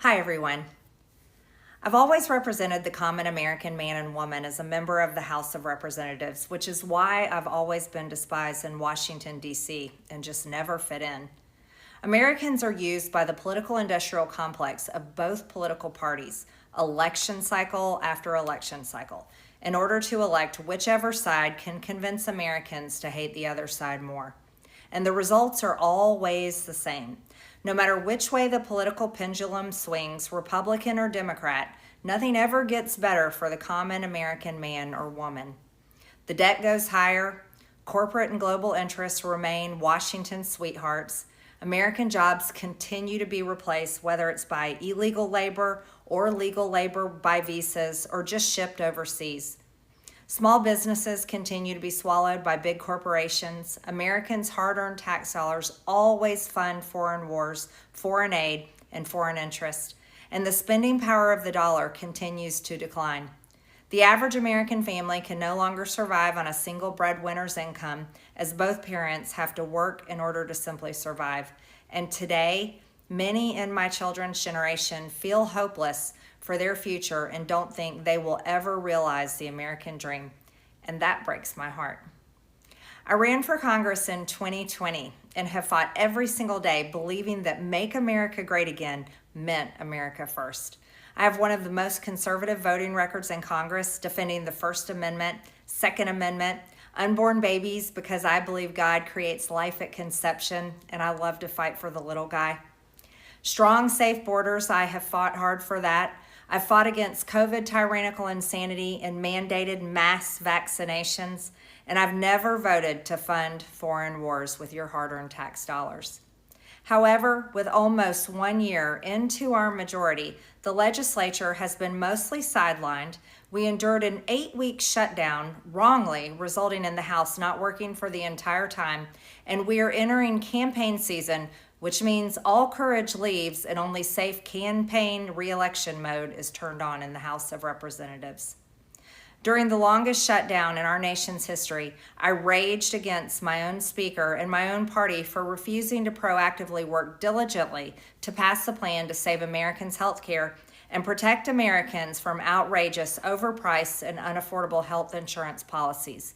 Hi, everyone. I've always represented the common American man and woman as a member of the House of Representatives, which is why I've always been despised in Washington, D.C., and just never fit in. Americans are used by the political industrial complex of both political parties, election cycle after election cycle, in order to elect whichever side can convince Americans to hate the other side more. And the results are always the same. No matter which way the political pendulum swings, Republican or Democrat, nothing ever gets better for the common American man or woman. The debt goes higher, corporate and global interests remain Washington's sweethearts, American jobs continue to be replaced, whether it's by illegal labor or legal labor by visas or just shipped overseas. Small businesses continue to be swallowed by big corporations. Americans' hard-earned tax dollars always fund foreign wars, foreign aid, and foreign interest, and the spending power of the dollar continues to decline. The average American family can no longer survive on a single breadwinner's income, as both parents have to work in order to simply survive. And today, many in my children's generation feel hopeless for their future and don't think they will ever realize the American dream. And that breaks my heart. I ran for Congress in 2020 and have fought every single day believing that Make America Great Again meant America first. I have one of the most conservative voting records in Congress, defending the First Amendment, Second Amendment, unborn babies because I believe God creates life at conception, and I love to fight for the little guy. Strong, safe borders, I have fought hard for that. I've fought against COVID tyrannical insanity and mandated mass vaccinations, and I've never voted to fund foreign wars with your hard-earned tax dollars. However, with almost 1 year into our majority, the legislature has been mostly sidelined. We endured an 8-week shutdown, wrongly, resulting in the House not working for the entire time, and we are entering campaign season, which means all courage leaves and only safe campaign re-election mode is turned on in the House of Representatives. During the longest shutdown in our nation's history, I raged against my own speaker and my own party for refusing to proactively work diligently to pass a plan to save Americans' health care and protect Americans from outrageous, overpriced, and unaffordable health insurance policies.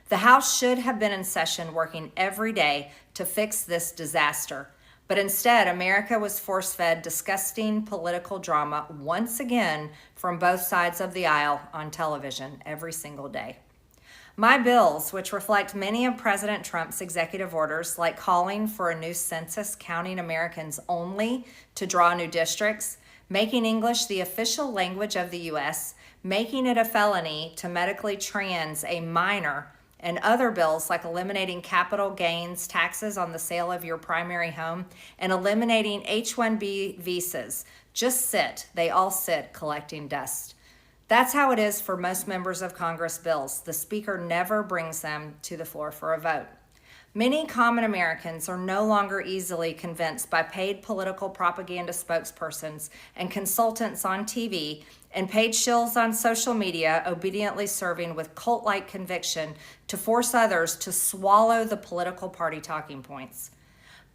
The House should have been in session working every day to fix this disaster. But instead, America was force-fed disgusting political drama once again from both sides of the aisle on television every single day. My bills, which reflect many of President Trump's executive orders, like calling for a new census counting Americans only to draw new districts, making English the official language of the U.S., making it a felony to medically trans a minor, and other bills like eliminating capital gains taxes on the sale of your primary home and eliminating H-1B visas just they all sit collecting dust. That's how it is for most members of Congress bills. The Speaker never brings them to the floor for a vote. Many common Americans are no longer easily convinced by paid political propaganda spokespersons and consultants on TV and paid shills on social media obediently serving with cult-like conviction to force others to swallow the political party talking points.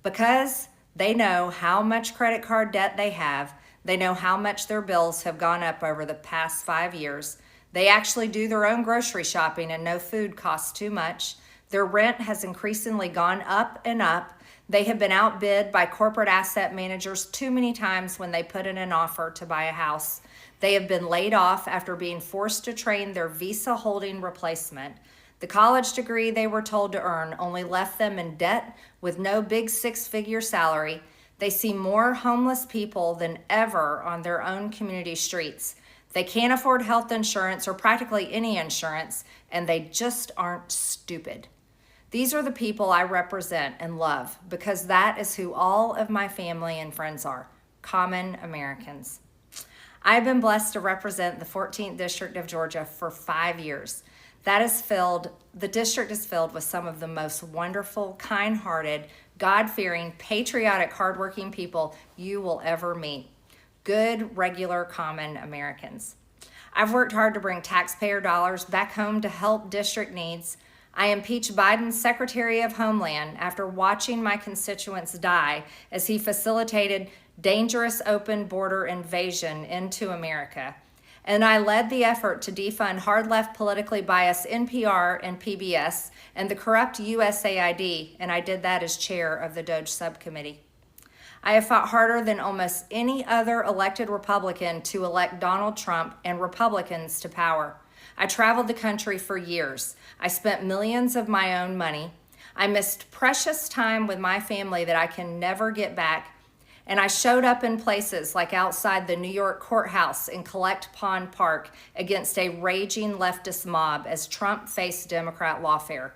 Because they know how much credit card debt they have, they know how much their bills have gone up over the past 5 years, they actually do their own grocery shopping and know food costs too much, their rent has increasingly gone up and up. They have been outbid by corporate asset managers too many times when they put in an offer to buy a house. They have been laid off after being forced to train their visa-holding replacement. The college degree they were told to earn only left them in debt with no big six-figure salary. They see more homeless people than ever on their own community streets. They can't afford health insurance or practically any insurance, and they just aren't stupid. These are the people I represent and love because that is who all of my family and friends are, common Americans. I have been blessed to represent the 14th District of Georgia for 5 years. The district is filled with some of the most wonderful, kind-hearted, God-fearing, patriotic, hardworking people you will ever meet. Good, regular, common Americans. I've worked hard to bring taxpayer dollars back home to help district needs. I impeached Biden's Secretary of Homeland after watching my constituents die as he facilitated dangerous open border invasion into America. And I led the effort to defund hard-left politically biased NPR and PBS and the corrupt USAID, and I did that as chair of the DOJ subcommittee. I have fought harder than almost any other elected Republican to elect Donald Trump and Republicans to power. I traveled the country for years. I spent millions of my own money. I missed precious time with my family that I can never get back. And I showed up in places like outside the New York courthouse in Collect Pond Park against a raging leftist mob as Trump faced Democrat lawfare.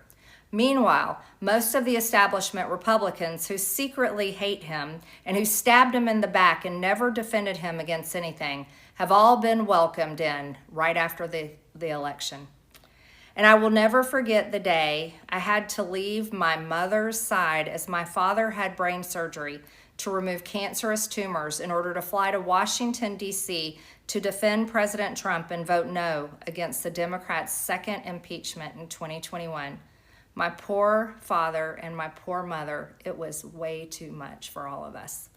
Meanwhile, most of the establishment Republicans who secretly hate him and who stabbed him in the back and never defended him against anything have all been welcomed in right after the election. And I will never forget the day I had to leave my mother's side as my father had brain surgery to remove cancerous tumors in order to fly to Washington, D.C. to defend President Trump and vote no against the Democrats' second impeachment in 2021. My poor father and my poor mother, it was way too much for all of us.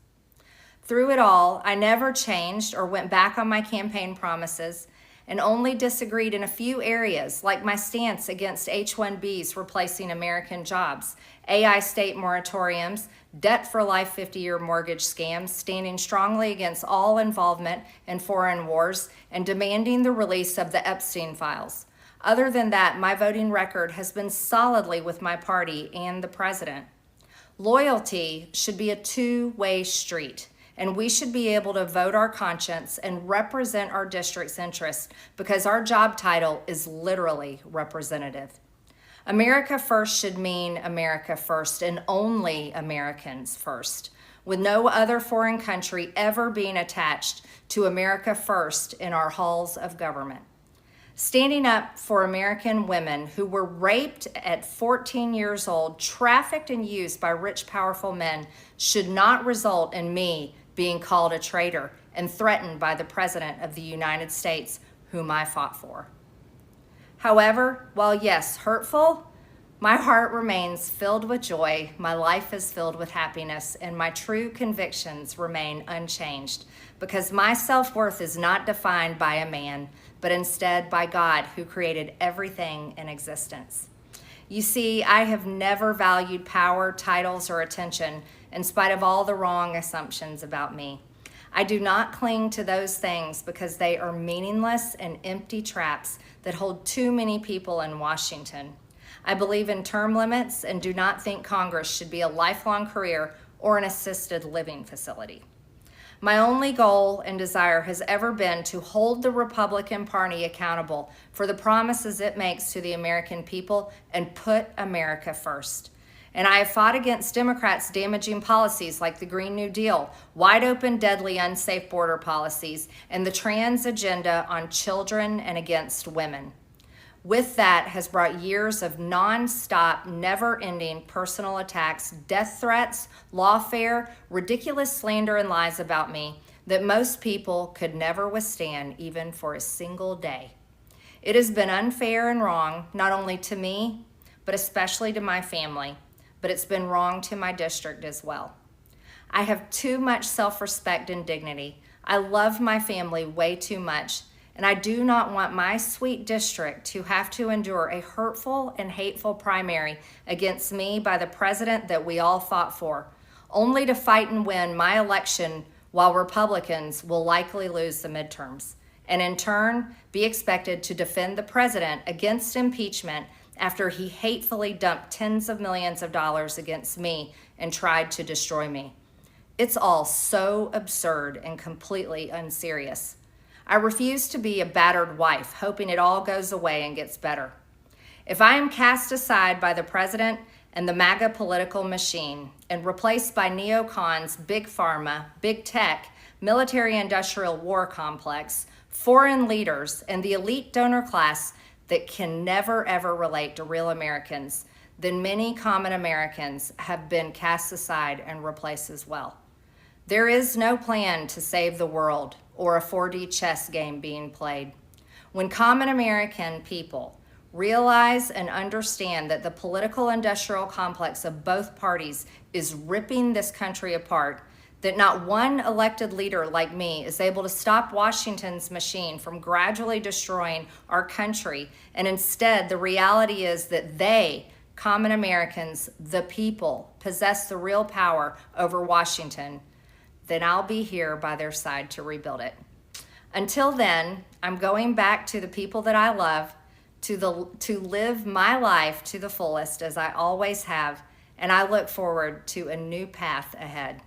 Through it all, I never changed or went back on my campaign promises and only disagreed in a few areas, like my stance against H-1Bs replacing American jobs, AI state moratoriums, debt for life 50-year mortgage scams, standing strongly against all involvement in foreign wars, and demanding the release of the Epstein files. Other than that, my voting record has been solidly with my party and the president. Loyalty should be a two-way street, and we should be able to vote our conscience and represent our district's interests because our job title is literally representative. America first should mean America first and only Americans first, with no other foreign country ever being attached to America first in our halls of government. Standing up for American women who were raped at 14 years old, trafficked and used by rich, powerful men should not result in me being called a traitor and threatened by the President of the United States, whom I fought for. However, while yes, hurtful, my heart remains filled with joy, my life is filled with happiness, and my true convictions remain unchanged because my self-worth is not defined by a man, but instead by God who created everything in existence. You see, I have never valued power, titles, or attention in spite of all the wrong assumptions about me. I do not cling to those things because they are meaningless and empty traps that hold too many people in Washington. I believe in term limits and do not think Congress should be a lifelong career or an assisted living facility. My only goal and desire has ever been to hold the Republican Party accountable for the promises it makes to the American people and put America first. And I have fought against Democrats' damaging policies like the Green New Deal, wide open, deadly, unsafe border policies, and the trans agenda on children and against women. With that has brought years of non-stop, never-ending personal attacks, death threats, lawfare, ridiculous slander and lies about me that most people could never withstand even for a single day. It has been unfair and wrong, not only to me, but especially to my family, but it's been wrong to my district as well. I have too much self-respect and dignity. I love my family way too much, and I do not want my sweet district to have to endure a hurtful and hateful primary against me by the president that we all fought for, only to fight and win my election while Republicans will likely lose the midterms, and in turn be expected to defend the president against impeachment after he hatefully dumped tens of millions of dollars against me and tried to destroy me. It's all so absurd and completely unserious. I refuse to be a battered wife, hoping it all goes away and gets better. If I am cast aside by the president and the MAGA political machine and replaced by neocons, big pharma, big tech, military-industrial war complex, foreign leaders, and the elite donor class that can never ever relate to real Americans, then many common Americans have been cast aside and replaced as well. There is no plan to save the world or a 4D chess game being played. When common American people realize and understand that the political industrial complex of both parties is ripping this country apart, that not one elected leader like me is able to stop Washington's machine from gradually destroying our country. And instead, the reality is that they, common Americans, the people, possess the real power over Washington, then I'll be here by their side to rebuild it. Until then, I'm going back to the people that I love, to live my life to the fullest as I always have, and I look forward to a new path ahead.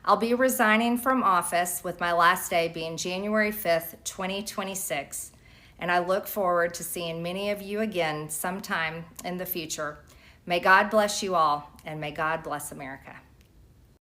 I'll be resigning from office with my last day being January 5th, 2026, and I look forward to seeing many of you again sometime in the future. May God bless you all, and may God bless America.